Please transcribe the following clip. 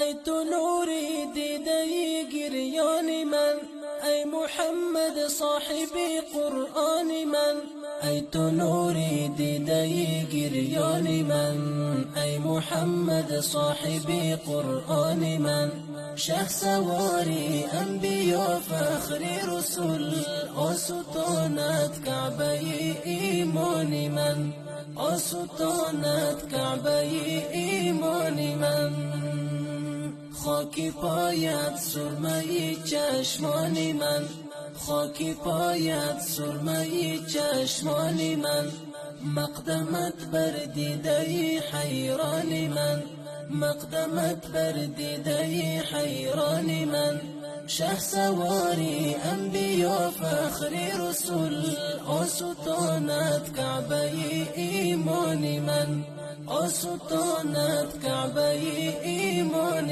ای تو نوری دیده گریان من، ای محمد صاحب قرآن من. ای تو نوری دیده گریان من، ای محمد صاحب قرآن من. شهسواری انبیا فخر رسول، آستانت کعبه ایمان من، آستانت کعبه ایمان من. خاکی پایت سرمه چشمان من، خاکی پایت سرمه چشمان من. مقدمت بر دیده حیران من، مقدمت بر دیده حیران من. شهسواری انبیا فخر رسول، آستانت کعبه ایمان من، آستانت کعبه ایمان